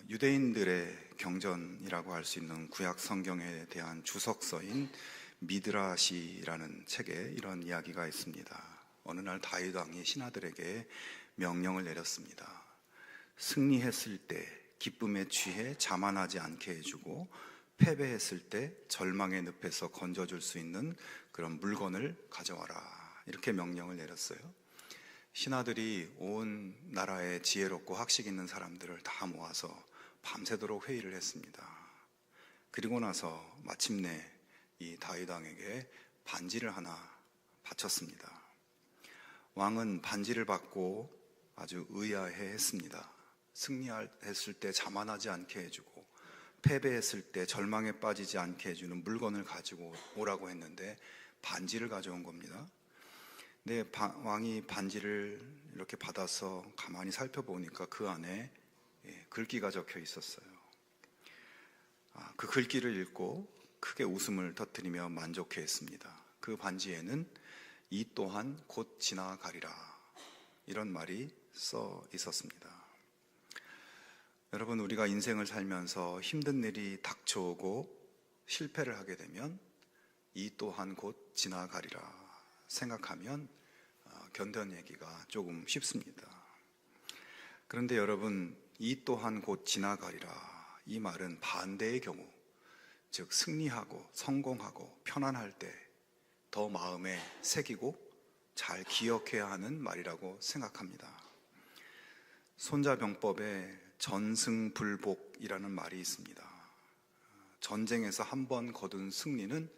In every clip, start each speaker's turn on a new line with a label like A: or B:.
A: 유대인들의 경전이라고 할 수 있는 구약 성경에 대한 주석서인 미드라시라는 책에 이런 이야기가 있습니다. 어느 날 다윗 왕이 신하들에게 명령을 내렸습니다. 승리했을 때 기쁨에 취해 자만하지 않게 해주고, 패배했을 때 절망의 늪에서 건져줄 수 있는 그런 물건을 가져와라, 이렇게 명령을 내렸어요. 신하들이 온 나라의 지혜롭고 학식 있는 사람들을 다 모아서 밤새도록 회의를 했습니다. 그리고 나서 마침내 이 다윗 왕에게 반지를 하나 바쳤습니다. 왕은 반지를 받고 아주 의아해 했습니다. 승리했을 때 자만하지 않게 해주고, 패배했을 때 절망에 빠지지 않게 해주는 물건을 가지고 오라고 했는데 반지를 가져온 겁니다. 근데 왕이 반지를 이렇게 받아서 가만히 살펴보니까 그 안에 글귀가 적혀 있었어요. 그 글귀를 읽고 크게 웃음을 터뜨리며 만족해 했습니다. 그 반지에는 이 또한 곧 지나가리라, 이런 말이 써 있었습니다. 여러분, 우리가 인생을 살면서 힘든 일이 닥쳐오고 실패를 하게 되면 이 또한 곧 지나가리라 생각하면 견뎌내기가 조금 쉽습니다. 그런데 여러분, 이 또한 곧 지나가리라, 이 말은 반대의 경우, 즉 승리하고 성공하고 편안할 때 더 마음에 새기고 잘 기억해야 하는 말이라고 생각합니다. 손자병법에 전승불복이라는 말이 있습니다. 전쟁에서 한 번 거둔 승리는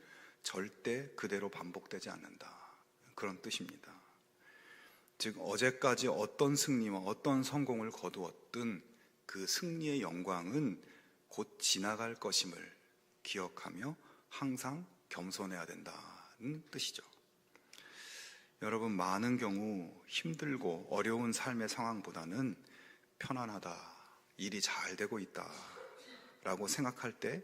A: 절대 그대로 반복되지 않는다, 그런 뜻입니다. 즉, 어제까지 어떤 승리와 어떤 성공을 거두었든 그 승리의 영광은 곧 지나갈 것임을 기억하며 항상 겸손해야 된다는 뜻이죠. 여러분, 많은 경우 힘들고 어려운 삶의 상황보다는 편안하다, 일이 잘 되고 있다 라고 생각할 때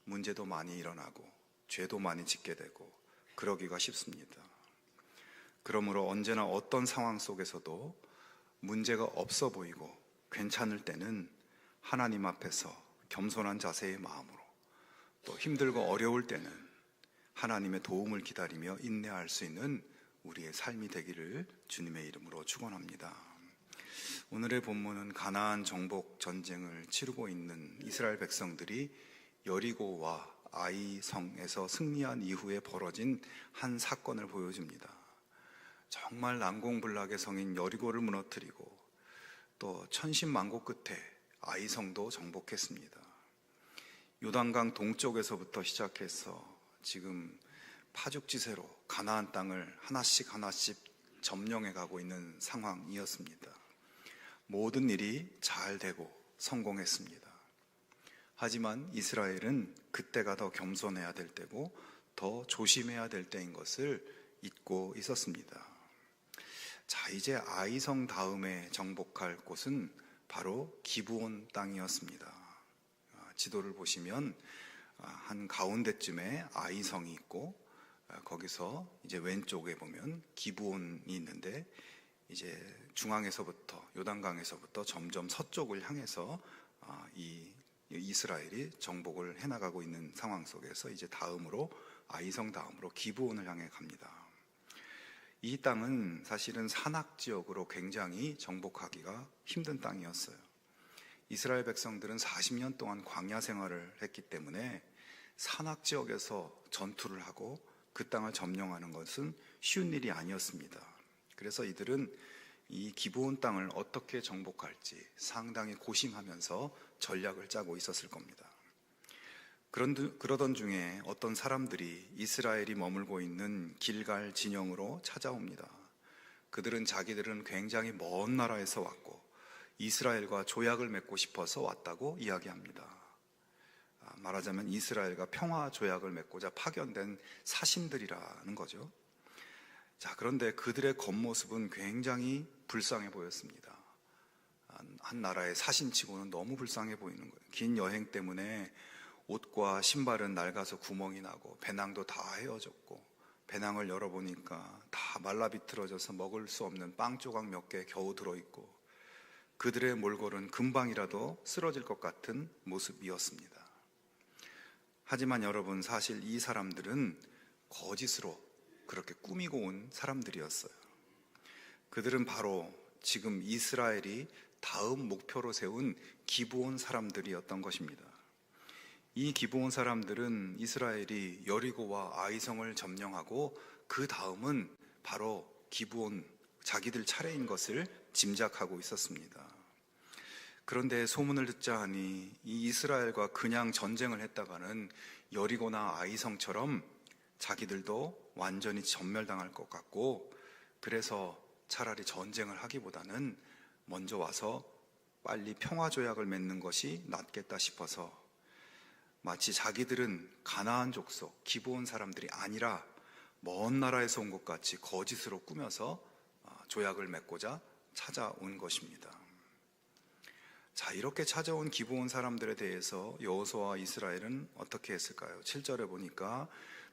A: 문제도 많이 일어나고 죄도 많이 짓게 되고 그러기가 쉽습니다. 그러므로 언제나 어떤 상황 속에서도 문제가 없어 보이고 괜찮을 때는 하나님 앞에서 겸손한 자세의 마음으로, 또 힘들고 어려울 때는 하나님의 도움을 기다리며 인내할 수 있는 우리의 삶이 되기를 주님의 이름으로 축원합니다. 오늘의 본문은 가나안 정복 전쟁을 치르고 있는 이스라엘 백성들이 여리고와 아이 성에서 승리한 이후에 벌어진 한 사건을 보여줍니다. 정말 난공불락의 성인 여리고를 무너뜨리고 또 천신만고 끝에 아이 성도 정복했습니다. 요단강 동쪽에서부터 시작해서 지금 파죽지세로 가나안 땅을 하나씩 하나씩 점령해 가고 있는 상황이었습니다. 모든 일이 잘 되고 성공했습니다. 하지만 이스라엘은 그때가 더 겸손해야 될 때고 더 조심해야 될 때인 것을 잊고 있었습니다. 자, 이제 아이성 다음에 정복할 곳은 바로 기브온 땅이었습니다. 지도를 보시면 한 가운데쯤에 아이성이 있고, 거기서 이제 왼쪽에 보면 기브온이 있는데, 이제 중앙에서부터 요단강에서부터 점점 서쪽을 향해서 이 이스라엘이 정복을 해나가고 있는 상황 속에서 이제 다음으로 아이성 다음으로 기브온을 향해 갑니다. 이 땅은 사실은 산악지역으로 굉장히 정복하기가 힘든 땅이었어요. 이스라엘 백성들은 40년 동안 광야 생활을 했기 때문에 산악지역에서 전투를 하고 그 땅을 점령하는 것은 쉬운 일이 아니었습니다. 그래서 이들은 이 기브온 땅을 어떻게 정복할지 상당히 고심하면서 전략을 짜고 있었을 겁니다. 그러던 중에 어떤 사람들이 이스라엘이 머물고 있는 길갈 진영으로 찾아옵니다. 그들은 자기들은 굉장히 먼 나라에서 왔고 이스라엘과 조약을 맺고 싶어서 왔다고 이야기합니다. 말하자면 이스라엘과 평화 조약을 맺고자 파견된 사신들이라는 거죠. 자, 그런데 그들의 겉모습은 굉장히 불쌍해 보였습니다. 한 나라의 사신치고는 너무 불쌍해 보이는 거예요. 긴 여행 때문에 옷과 신발은 낡아서 구멍이 나고 배낭도 다 헤어졌고, 배낭을 열어보니까 다 말라비틀어져서 먹을 수 없는 빵 조각 몇 개 겨우 들어있고, 그들의 몰골은 금방이라도 쓰러질 것 같은 모습이었습니다. 하지만 여러분, 사실 이 사람들은 거짓으로 그렇게 꾸미고 온 사람들이었어요. 그들은 바로 지금 이스라엘이 다음 목표로 세운 기브온 사람들이었던 것입니다. 이 기브온 사람들은 이스라엘이 여리고와 아이성을 점령하고 그 다음은 바로 기브온, 자기들 차례인 것을 짐작하고 있었습니다. 그런데 소문을 듣자 하니 이 이스라엘과 그냥 전쟁을 했다가는 여리고나 아이성처럼 자기들도 완전히 전멸당할 것 같고, 그래서 차라리 전쟁을 하기보다는 먼저 와서 빨리 평화조약을 맺는 것이 낫겠다 싶어서 마치 자기들은 가나안 족속 기브온 사람들이 아니라 먼 나라에서 온 것 같이 거짓으로 꾸며서 조약을 맺고자 찾아온 것입니다. 자, 이렇게 찾아온 기브온 사람들에 대해서 여호수아와 이스라엘은 어떻게 했을까요? 7절에 보니까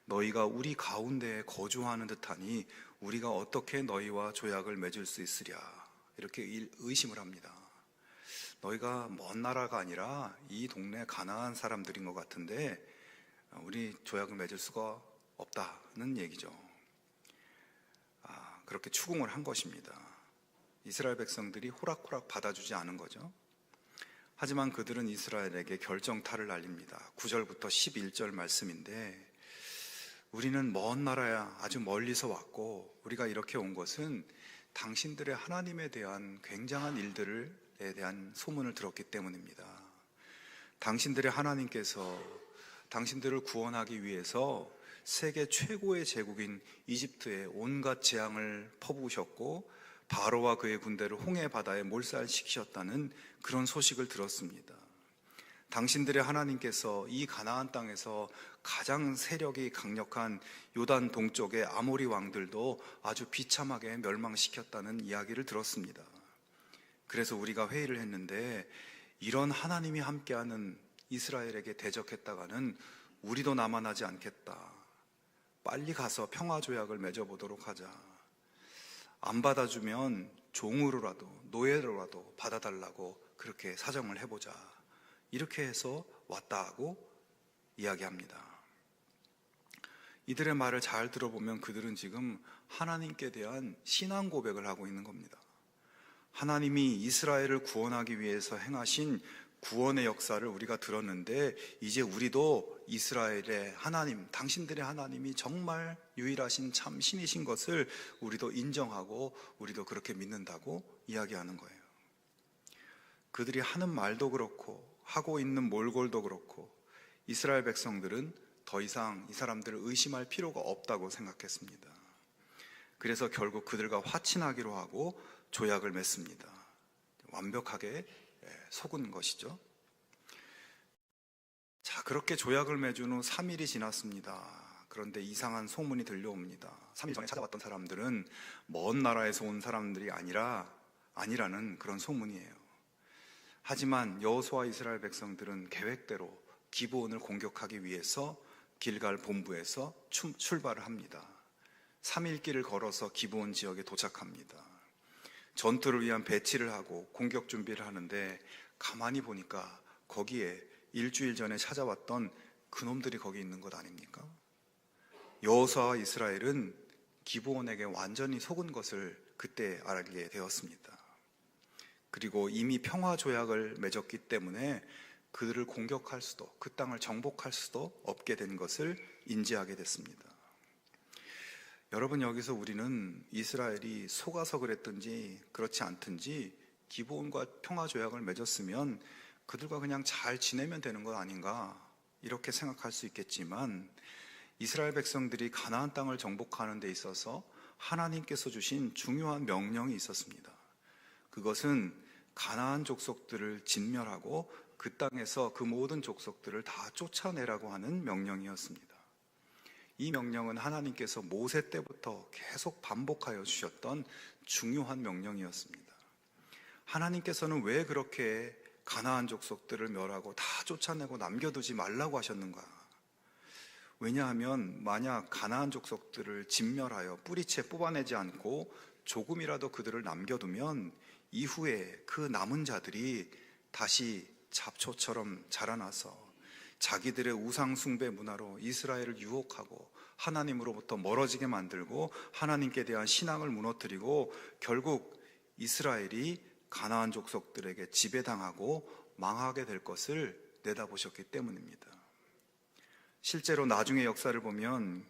A: 너희가 우리 가운데에 거주하는 듯하니 우리가 어떻게 너희와 조약을 맺을 수 있으랴, 이렇게 의심을 합니다. 너희가 먼 나라가 아니라 이 동네 가나안 사람들인 것 같은데 우리 조약을 맺을 수가 없다는 얘기죠. 그렇게 추궁을 한 것입니다. 이스라엘 백성들이 호락호락 받아주지 않은 거죠. 하지만 그들은 이스라엘에게 결정타를 날립니다. 9절부터 11절 말씀인데, 우리는 먼 나라야 아주 멀리서 왔고 우리가 이렇게 온 것은 당신들의 하나님에 대한 굉장한 일들에 대한 소문을 들었기 때문입니다. 당신들의 하나님께서 당신들을 구원하기 위해서 세계 최고의 제국인 이집트에 온갖 재앙을 퍼부으셨고 바로와 그의 군대를 홍해 바다에 몰살시키셨다는 그런 소식을 들었습니다. 당신들의 하나님께서 이 가나안 땅에서 가장 세력이 강력한 요단 동쪽의 아모리 왕들도 아주 비참하게 멸망시켰다는 이야기를 들었습니다. 그래서 우리가 회의를 했는데, 이런 하나님이 함께하는 이스라엘에게 대적했다가는 우리도 남아나지 않겠다. 빨리 가서 평화조약을 맺어보도록 하자. 안 받아주면 종으로라도 노예로라도 받아달라고 그렇게 사정을 해보자. 이렇게 해서 왔다 하고 이야기합니다. 이들의 말을 잘 들어보면 그들은 지금 하나님께 대한 신앙 고백을 하고 있는 겁니다. 하나님이 이스라엘을 구원하기 위해서 행하신 구원의 역사를 우리가 들었는데, 이제 우리도 이스라엘의 하나님, 당신들의 하나님이 정말 유일하신 참 신이신 것을 우리도 인정하고 우리도 그렇게 믿는다고 이야기하는 거예요. 그들이 하는 말도 그렇고 하고 있는 몰골도 그렇고 이스라엘 백성들은 더 이상 이 사람들을 의심할 필요가 없다고 생각했습니다. 그래서 결국 그들과 화친하기로 하고 조약을 맺습니다. 완벽하게 속은 것이죠. 자, 그렇게 조약을 맺은 후 3일이 지났습니다. 그런데 이상한 소문이 들려옵니다. 3일 전에 찾아왔던 사람들은 먼 나라에서 온 사람들이 아니라는 그런 소문이에요. 하지만 여호수아와 이스라엘 백성들은 계획대로 기브온을 공격하기 위해서 길갈 본부에서 출발을 합니다. 3일 길을 걸어서 기브온 지역에 도착합니다. 전투를 위한 배치를 하고 공격 준비를 하는데, 가만히 보니까 거기에 일주일 전에 찾아왔던 그놈들이 거기 있는 것 아닙니까? 여호수아와 이스라엘은 기브온에게 완전히 속은 것을 그때 알게 되었습니다. 그리고 이미 평화 조약을 맺었기 때문에 그들을 공격할 수도, 그 땅을 정복할 수도 없게 된 것을 인지하게 됐습니다. 여러분, 여기서 우리는 이스라엘이 속아서 그랬든지 그렇지 않든지 기브온과 평화 조약을 맺었으면 그들과 그냥 잘 지내면 되는 것 아닌가, 이렇게 생각할 수 있겠지만, 이스라엘 백성들이 가나안 땅을 정복하는 데 있어서 하나님께서 주신 중요한 명령이 있었습니다. 그것은 가나안 족속들을 진멸하고 그 땅에서 그 모든 족속들을 다 쫓아내라고 하는 명령이었습니다. 이 명령은 하나님께서 모세 때부터 계속 반복하여 주셨던 중요한 명령이었습니다. 하나님께서는 왜 그렇게 가나안 족속들을 멸하고 다 쫓아내고 남겨두지 말라고 하셨는가? 왜냐하면 만약 가나안 족속들을 진멸하여 뿌리채 뽑아내지 않고 조금이라도 그들을 남겨두면 이후에 그 남은 자들이 다시 잡초처럼 자라나서 자기들의 우상숭배 문화로 이스라엘을 유혹하고 하나님으로부터 멀어지게 만들고 하나님께 대한 신앙을 무너뜨리고 결국 이스라엘이 가나안 족속들에게 지배당하고 망하게 될 것을 내다보셨기 때문입니다. 실제로 나중의 역사를 보면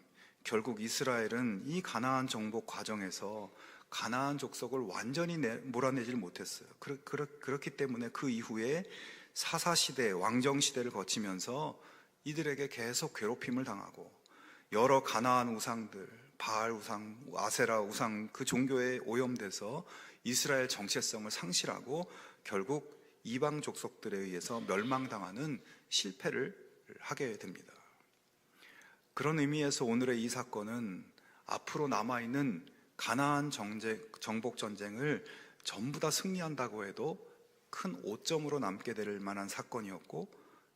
A: 결국 이스라엘은 이 가나안 정복 과정에서 가나안 족속을 완전히 몰아내질 못했어요. 그렇기 때문에 그 이후에 사사시대, 왕정시대를 거치면서 이들에게 계속 괴롭힘을 당하고 여러 가나안 우상들, 바알 우상, 아세라 우상 그 종교에 오염돼서 이스라엘 정체성을 상실하고 결국 이방 족속들에 의해서 멸망당하는 실패를 하게 됩니다. 그런 의미에서 오늘의 이 사건은 앞으로 남아있는 가나안 정복 전쟁을 전부 다 승리한다고 해도 큰 오점으로 남게 될 만한 사건이었고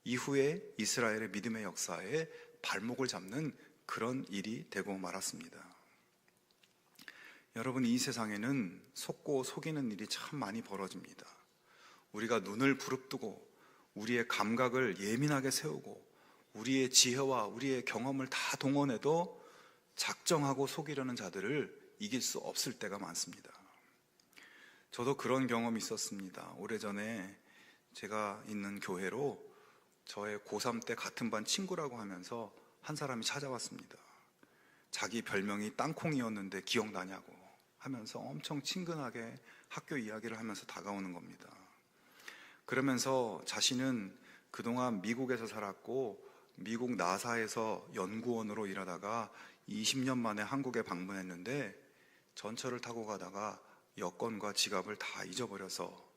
A: 이후에 이스라엘의 믿음의 역사에 발목을 잡는 그런 일이 되고 말았습니다. 여러분, 이 세상에는 속고 속이는 일이 참 많이 벌어집니다. 우리가 눈을 부릅뜨고 우리의 감각을 예민하게 세우고 우리의 지혜와 우리의 경험을 다 동원해도 작정하고 속이려는 자들을 이길 수 없을 때가 많습니다. 저도 그런 경험이 있었습니다. 오래전에 제가 있는 교회로 저의 고3 때 같은 반 친구라고 하면서 한 사람이 찾아왔습니다. 자기 별명이 땅콩이었는데 기억나냐고 하면서 엄청 친근하게 학교 이야기를 하면서 다가오는 겁니다. 그러면서 자신은 그동안 미국에서 살았고 미국 나사에서 연구원으로 일하다가 20년 만에 한국에 방문했는데 전철을 타고 가다가 여권과 지갑을 다 잊어버려서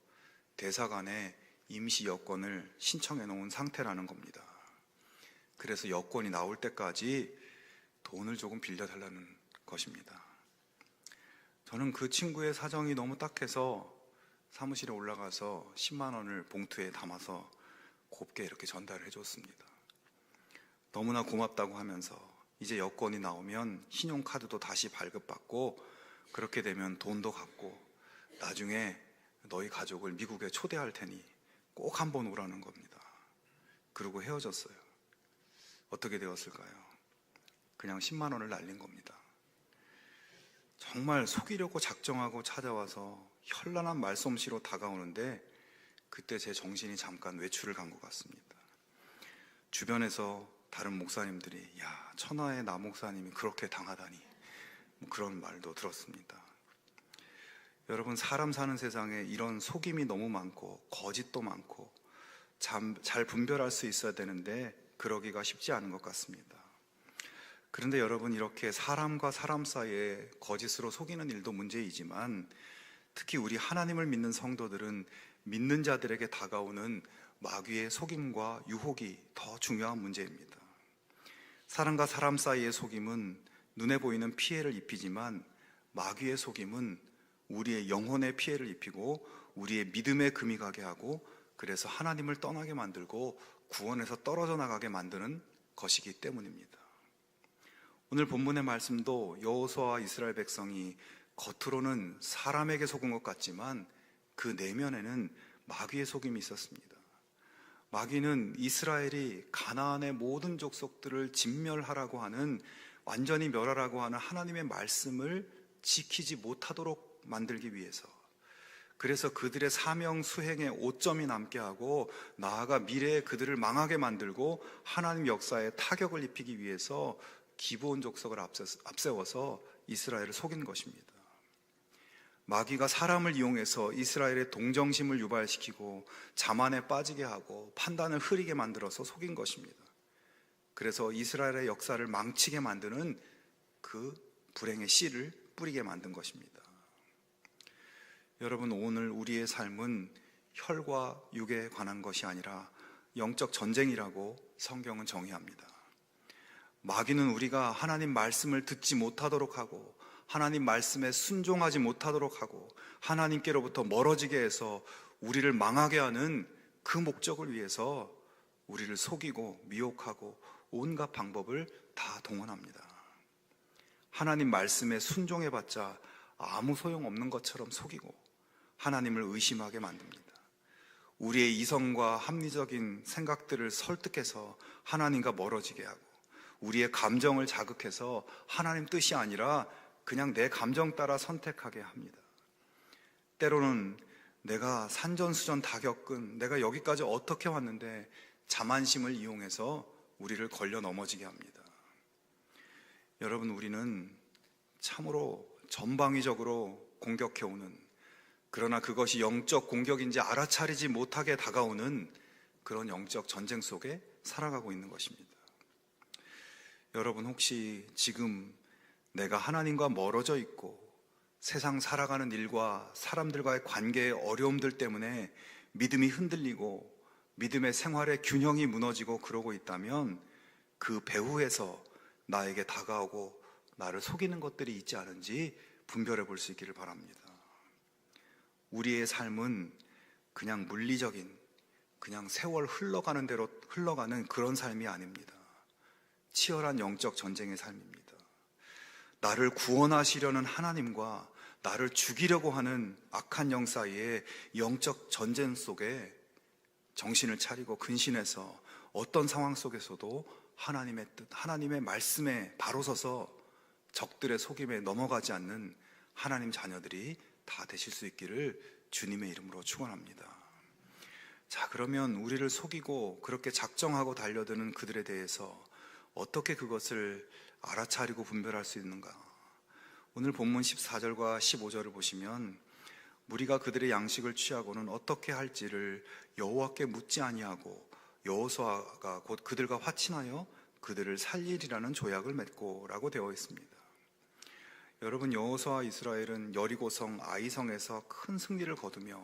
A: 대사관에 임시 여권을 신청해 놓은 상태라는 겁니다. 그래서 여권이 나올 때까지 돈을 조금 빌려달라는 것입니다. 저는 그 친구의 사정이 너무 딱해서 사무실에 올라가서 10만 원을 봉투에 담아서 곱게 이렇게 전달해 줬습니다. 너무나 고맙다고 하면서 이제 여권이 나오면 신용카드도 다시 발급받고 그렇게 되면 돈도 갚고 나중에 너희 가족을 미국에 초대할 테니 꼭 한번 오라는 겁니다. 그러고 헤어졌어요. 어떻게 되었을까요? 그냥 10만 원을 날린 겁니다. 정말 속이려고 작정하고 찾아와서 현란한 말솜씨로 다가오는데 그때 제 정신이 잠깐 외출을 간 것 같습니다. 주변에서 다른 목사님들이 야, 천하의 나 목사님이 그렇게 당하다니 그런 말도 들었습니다. 여러분, 사람 사는 세상에 이런 속임이 너무 많고 거짓도 많고 잘 분별할 수 있어야 되는데 그러기가 쉽지 않은 것 같습니다. 그런데 여러분, 이렇게 사람과 사람 사이에 거짓으로 속이는 일도 문제이지만 특히 우리 하나님을 믿는 성도들은 믿는 자들에게 다가오는 마귀의 속임과 유혹이 더 중요한 문제입니다. 사람과 사람 사이의 속임은 눈에 보이는 피해를 입히지만 마귀의 속임은 우리의 영혼에 피해를 입히고 우리의 믿음에 금이 가게 하고 그래서 하나님을 떠나게 만들고 구원에서 떨어져 나가게 만드는 것이기 때문입니다. 오늘 본문의 말씀도 여호수아와 이스라엘 백성이 겉으로는 사람에게 속은 것 같지만 그 내면에는 마귀의 속임이 있었습니다. 마귀는 이스라엘이 가나안의 모든 족속들을 진멸하라고 하는, 완전히 멸하라고 하는 하나님의 말씀을 지키지 못하도록 만들기 위해서, 그래서 그들의 사명 수행에 오점이 남게 하고 나아가 미래에 그들을 망하게 만들고 하나님 역사에 타격을 입히기 위해서 기브온 족속을 앞세워서 이스라엘을 속인 것입니다. 마귀가 사람을 이용해서 이스라엘의 동정심을 유발시키고 자만에 빠지게 하고 판단을 흐리게 만들어서 속인 것입니다. 그래서 이스라엘의 역사를 망치게 만드는 그 불행의 씨를 뿌리게 만든 것입니다. 여러분, 오늘 우리의 삶은 혈과 육에 관한 것이 아니라 영적 전쟁이라고 성경은 정의합니다. 마귀는 우리가 하나님 말씀을 듣지 못하도록 하고 하나님 말씀에 순종하지 못하도록 하고 하나님께로부터 멀어지게 해서 우리를 망하게 하는 그 목적을 위해서 우리를 속이고 미혹하고 온갖 방법을 다 동원합니다. 하나님 말씀에 순종해봤자 아무 소용없는 것처럼 속이고 하나님을 의심하게 만듭니다. 우리의 이성과 합리적인 생각들을 설득해서 하나님과 멀어지게 하고, 우리의 감정을 자극해서 하나님 뜻이 아니라 그냥 내 감정 따라 선택하게 합니다. 때로는 내가 산전수전 다 겪은, 내가 여기까지 어떻게 왔는데 자만심을 이용해서 우리를 걸려 넘어지게 합니다. 여러분, 우리는 참으로 전방위적으로 공격해오는, 그러나 그것이 영적 공격인지 알아차리지 못하게 다가오는 그런 영적 전쟁 속에 살아가고 있는 것입니다. 여러분, 혹시 지금 내가 하나님과 멀어져 있고 세상 살아가는 일과 사람들과의 관계의 어려움들 때문에 믿음이 흔들리고 믿음의 생활의 균형이 무너지고 그러고 있다면, 그 배후에서 나에게 다가오고 나를 속이는 것들이 있지 않은지 분별해 볼 수 있기를 바랍니다. 우리의 삶은 그냥 물리적인, 그냥 세월 흘러가는 대로 흘러가는 그런 삶이 아닙니다. 치열한 영적 전쟁의 삶입니다. 나를 구원하시려는 하나님과 나를 죽이려고 하는 악한 영 사이의 영적 전쟁 속에 정신을 차리고 근신해서 어떤 상황 속에서도 하나님의 뜻, 하나님의 말씀에 바로 서서 적들의 속임에 넘어가지 않는 하나님 자녀들이 다 되실 수 있기를 주님의 이름으로 축원합니다. 자, 그러면 우리를 속이고 그렇게 작정하고 달려드는 그들에 대해서 어떻게 그것을 알아차리고 분별할 수 있는가? 오늘 본문 14절과 15절을 보시면, 무리가 그들의 양식을 취하고는 어떻게 할지를 여호와께 묻지 아니하고 여호수아가 곧 그들과 화친하여 그들을 살리리라는 조약을 맺고 라고 되어 있습니다. 여러분, 여호수아와 이스라엘은 여리고성 아이성에서 큰 승리를 거두며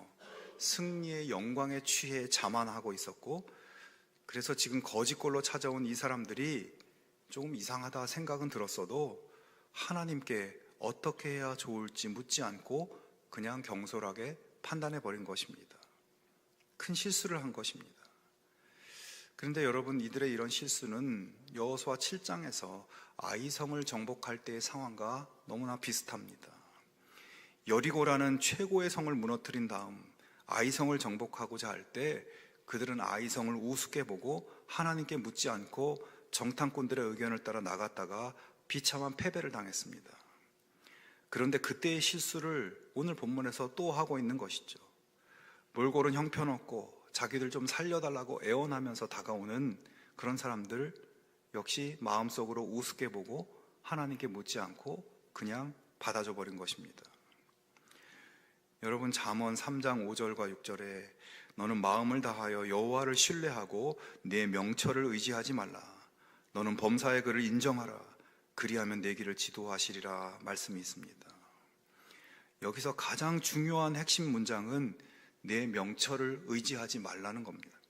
A: 승리의 영광에 취해 자만하고 있었고, 그래서 지금 거짓골로 찾아온 이 사람들이 조금 이상하다 생각은 들었어도 하나님께 어떻게 해야 좋을지 묻지 않고 그냥 경솔하게 판단해 버린 것입니다. 큰 실수를 한 것입니다. 그런데 여러분, 이들의 이런 실수는 여호수아 7장에서 아이성을 정복할 때의 상황과 너무나 비슷합니다. 여리고라는 최고의 성을 무너뜨린 다음 아이성을 정복하고자 할 때 그들은 아이성을 우습게 보고 하나님께 묻지 않고 정탐꾼들의 의견을 따라 나갔다가 비참한 패배를 당했습니다. 그런데 그때의 실수를 오늘 본문에서 또 하고 있는 것이죠. 몰골은 형편없고 자기들 좀 살려달라고 애원하면서 다가오는 그런 사람들 역시 마음속으로 우습게 보고 하나님께 묻지 않고 그냥 받아줘 버린 것입니다. 여러분, 잠언 3장 5절과 6절에 너는 마음을 다하여 여호와를 신뢰하고 내 명철을 의지하지 말라. 너는 범사의 그를 인정하라. 그리하면 내 길을 지도하시리라 말씀이 있습니다. 여기서 가장 중요한 핵심 문장은 내 명철을 의지하지 말라는 겁니다.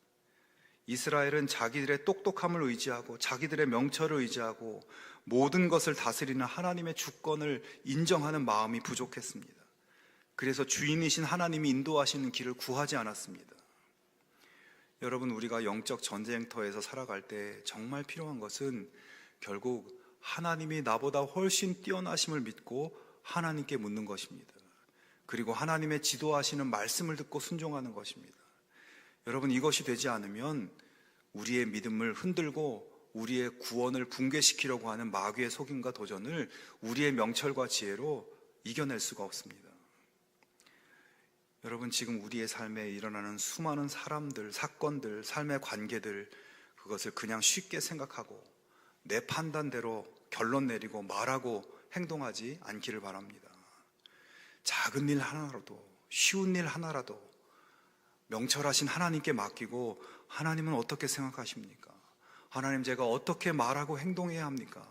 A: 이스라엘은 자기들의 똑똑함을 의지하고 자기들의 명철을 의지하고 모든 것을 다스리는 하나님의 주권을 인정하는 마음이 부족했습니다. 그래서 주인이신 하나님이 인도하시는 길을 구하지 않았습니다. 여러분, 우리가 영적 전쟁터에서 살아갈 때 정말 필요한 것은 결국 하나님이 나보다 훨씬 뛰어나심을 믿고 하나님께 묻는 것입니다. 그리고 하나님의 지도하시는 말씀을 듣고 순종하는 것입니다. 여러분, 이것이 되지 않으면 우리의 믿음을 흔들고 우리의 구원을 붕괴시키려고 하는 마귀의 속임과 도전을 우리의 명철과 지혜로 이겨낼 수가 없습니다. 여러분, 지금 우리의 삶에 일어나는 수많은 사람들, 사건들, 삶의 관계들, 그것을 그냥 쉽게 생각하고 내 판단대로 결론 내리고 말하고 행동하지 않기를 바랍니다. 작은 일 하나라도, 쉬운 일 하나라도 명철하신 하나님께 맡기고, 하나님은 어떻게 생각하십니까? 하나님, 제가 어떻게 말하고 행동해야 합니까?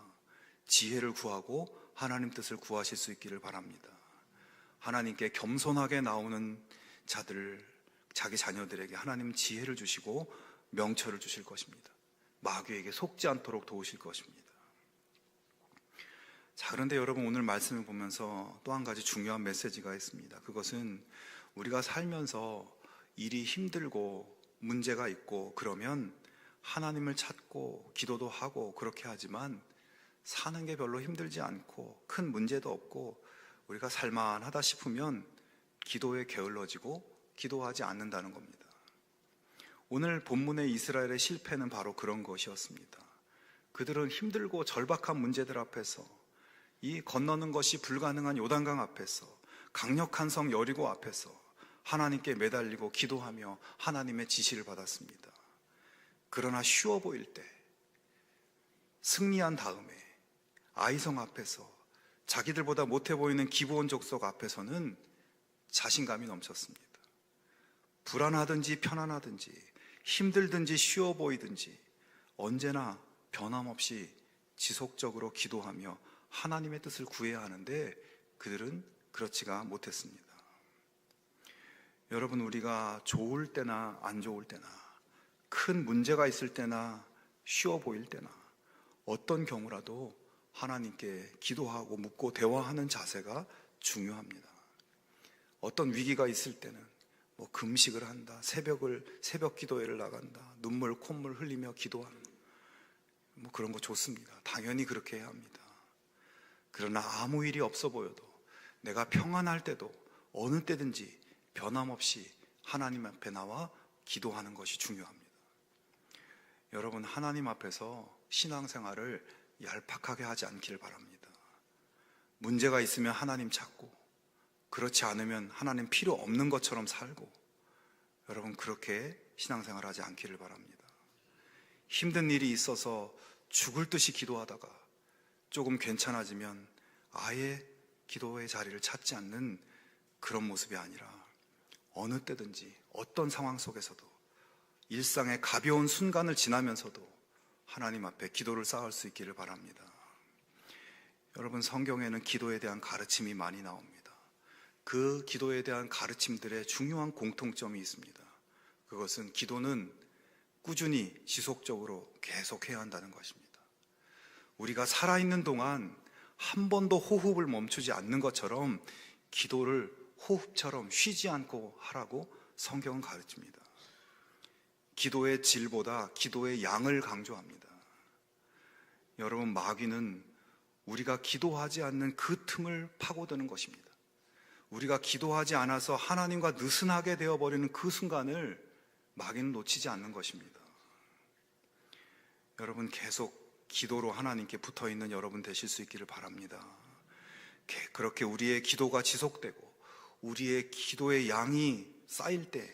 A: 지혜를 구하고 하나님 뜻을 구하실 수 있기를 바랍니다. 하나님께 겸손하게 나오는 자들, 자기 자녀들에게 하나님 지혜를 주시고 명철을 주실 것입니다. 마귀에게 속지 않도록 도우실 것입니다. 자, 그런데 여러분, 오늘 말씀을 보면서 또 한 가지 중요한 메시지가 있습니다. 그것은 우리가 살면서 일이 힘들고 문제가 있고 그러면 하나님을 찾고 기도도 하고 그렇게 하지만 사는 게 별로 힘들지 않고 큰 문제도 없고 우리가 살만하다 싶으면 기도에 게을러지고 기도하지 않는다는 겁니다. 오늘 본문의 이스라엘의 실패는 바로 그런 것이었습니다. 그들은 힘들고 절박한 문제들 앞에서, 이 건너는 것이 불가능한 요단강 앞에서, 강력한 성 여리고 앞에서 하나님께 매달리고 기도하며 하나님의 지시를 받았습니다. 그러나 쉬워 보일 때, 승리한 다음에 아이성 앞에서, 자기들보다 못해 보이는 기브온 족속 앞에서는 자신감이 넘쳤습니다. 불안하든지 편안하든지 힘들든지 쉬워 보이든지 언제나 변함없이 지속적으로 기도하며 하나님의 뜻을 구해야 하는데 그들은 그렇지가 못했습니다. 여러분, 우리가 좋을 때나 안 좋을 때나, 큰 문제가 있을 때나 쉬워 보일 때나 어떤 경우라도 하나님께 기도하고 묻고 대화하는 자세가 중요합니다. 어떤 위기가 있을 때는 금식을 한다, 새벽 기도회를 나간다, 눈물 콧물 흘리며 기도하는 그런 거 좋습니다. 당연히 그렇게 해야 합니다. 그러나 아무 일이 없어 보여도, 내가 평안할 때도 어느 때든지 변함없이 하나님 앞에 나와 기도하는 것이 중요합니다. 여러분, 하나님 앞에서 신앙생활을 얄팍하게 하지 않기를 바랍니다. 문제가 있으면 하나님 찾고, 그렇지 않으면 하나님 필요 없는 것처럼 살고, 여러분 그렇게 신앙생활 하지 않기를 바랍니다. 힘든 일이 있어서 죽을 듯이 기도하다가 조금 괜찮아지면 아예 기도의 자리를 찾지 않는 그런 모습이 아니라, 어느 때든지 어떤 상황 속에서도 일상의 가벼운 순간을 지나면서도 하나님 앞에 기도를 쌓을 수 있기를 바랍니다. 여러분, 성경에는 기도에 대한 가르침이 많이 나옵니다. 그 기도에 대한 가르침들의 중요한 공통점이 있습니다. 그것은 기도는 꾸준히 지속적으로 계속해야 한다는 것입니다. 우리가 살아있는 동안 한 번도 호흡을 멈추지 않는 것처럼 기도를 호흡처럼 쉬지 않고 하라고 성경은 가르칩니다. 기도의 질보다 기도의 양을 강조합니다. 여러분, 마귀는 우리가 기도하지 않는 그 틈을 파고드는 것입니다. 우리가 기도하지 않아서 하나님과 느슨하게 되어버리는 그 순간을 마귀는 놓치지 않는 것입니다. 여러분, 계속 기도로 하나님께 붙어있는 여러분 되실 수 있기를 바랍니다. 그렇게 우리의 기도가 지속되고 우리의 기도의 양이 쌓일 때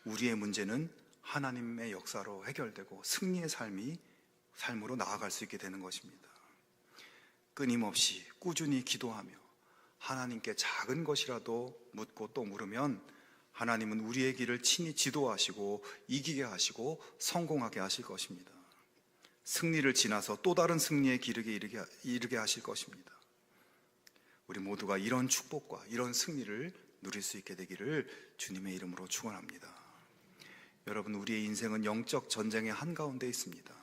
A: 우리의 문제는 하나님의 역사로 해결되고 승리의 삶으로 나아갈 수 있게 되는 것입니다. 끊임없이 꾸준히 기도하며 하나님께 작은 것이라도 묻고 또 물으면 하나님은 우리의 길을 친히 지도하시고 이기게 하시고 성공하게 하실 것입니다. 승리를 지나서 또 다른 승리의 길에 이르게 하실 것입니다. 우리 모두가 이런 축복과 이런 승리를 누릴 수 있게 되기를 주님의 이름으로 축원합니다. 여러분, 우리의 인생은 영적 전쟁의 한가운데 있습니다.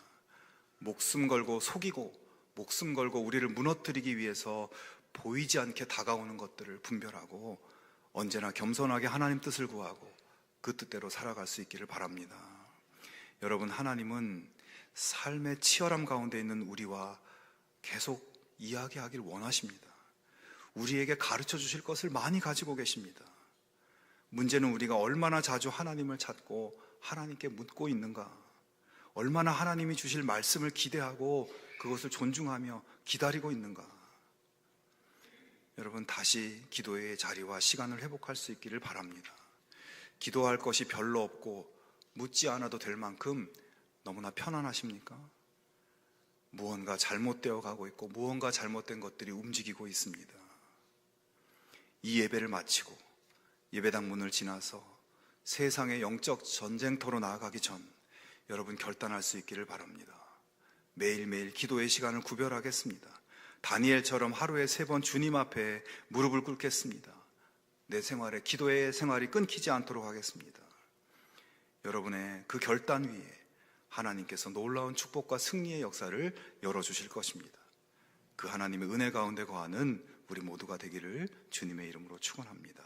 A: 목숨 걸고 속이고 목숨 걸고 우리를 무너뜨리기 위해서 보이지 않게 다가오는 것들을 분별하고 언제나 겸손하게 하나님 뜻을 구하고 그 뜻대로 살아갈 수 있기를 바랍니다. 여러분, 하나님은 삶의 치열함 가운데 있는 우리와 계속 이야기하길 원하십니다. 우리에게 가르쳐 주실 것을 많이 가지고 계십니다. 문제는 우리가 얼마나 자주 하나님을 찾고 하나님께 묻고 있는가, 얼마나 하나님이 주실 말씀을 기대하고 그것을 존중하며 기다리고 있는가. 여러분, 다시 기도의 자리와 시간을 회복할 수 있기를 바랍니다. 기도할 것이 별로 없고 묻지 않아도 될 만큼 너무나 편안하십니까? 무언가 잘못되어 가고 있고 무언가 잘못된 것들이 움직이고 있습니다. 이 예배를 마치고 예배당 문을 지나서 세상의 영적 전쟁터로 나아가기 전 여러분 결단할 수 있기를 바랍니다. 매일매일 기도의 시간을 구별하겠습니다. 다니엘처럼 하루에 3번 주님 앞에 무릎을 꿇겠습니다. 내 생활에 기도의 생활이 끊기지 않도록 하겠습니다. 여러분의 그 결단 위에 하나님께서 놀라운 축복과 승리의 역사를 열어주실 것입니다. 그 하나님의 은혜 가운데 거하는 우리 모두가 되기를 주님의 이름으로 축원합니다.